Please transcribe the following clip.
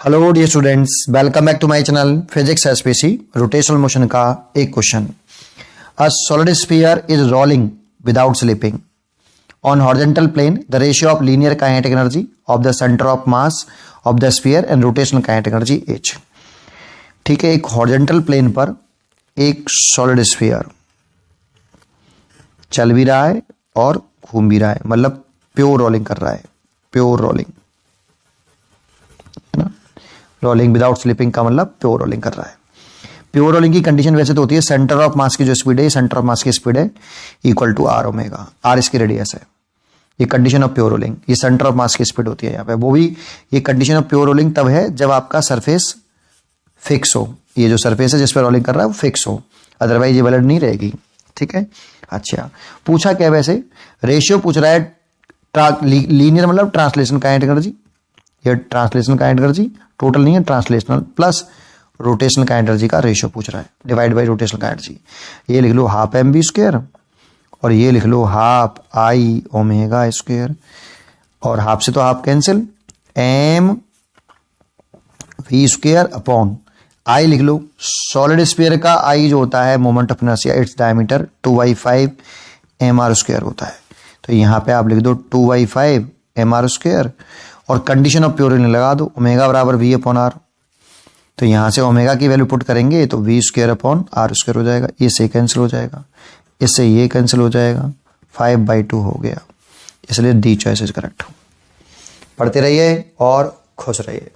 Hello dear students, welcome back to my channel physics SPC. Rotational motion का एक question. A solid sphere is rolling without slipping on horizontal plane. The ratio of linear kinetic energy of the centre of mass of the sphere and rotational kinetic energy H. ठीक है, एक horizontal plane पर एक solid sphere चल भी रहा है और घूम भी रहा है, मतलब प्योर रोलिंग कर रहा है। प्योर रोलिंग है ना, रोलिंग विदाउट स्लिपिंग का मतलब प्योर रोलिंग कर रहा है। प्योर रोलिंग की कंडीशन वैसे तो होती है सेंटर ऑफ मास की जो स्पीड है, सेंटर ऑफ मास की स्पीड है equal to R omega. R इसकी रेडियस है। ये कंडीशन ऑफ प्योर रोलिंग, ये सेंटर ऑफ मास की स्पीड होती है यहाँ पे। वो भी ये कंडीशन ऑफ प्योर रोलिंग तब है जब आपका सरफेस फिक्स हो। ये जो सरफेस है जिस पर रोलिंग कर रहा है वो फिक्स हो, अदरवाइज ये वैलिड नहीं रहेगी। ठीक है, अच्छा पूछा क्या वैसे, रेशियो पूछ रहा है। लीनियर मतलब ट्रांसलेशन काइनेटिक एनर्जी, ये ट्रांसलेशनल काइनेटिक एनर्जी टोटल नहीं है, translational plus rotational kinetic energy का रेशियो पूछ रहा है, divide by rotational kinetic energy. ये लिख लो हाफ एम बी स्क्वायर और ये लिख लो हाफ आई ओमेगा स्क्वायर, और हाफ से तो half cancel, M V square upon I लिख लो। सॉलिड स्फीयर का आई जो होता है moment of inertia, its diameter 2/5 M R square होता है। तो यहाँ पे आप लिख दो 2/5 एम आर स्क्वायर और कंडीशन ऑफ प्योर रोलिंग लगा दो, ओमेगा बराबर वी अपॉन आर। तो यहाँ से ओमेगा की वैल्यू पुट करेंगे तो V square upon R square हो जाएगा। ये से कैंसिल हो जाएगा, इससे ये कैंसिल हो जाएगा, 5/2 हो गया। इसलिए डी चॉइस इज करेक्ट। पढ़ते रहिए और खुश रहिए।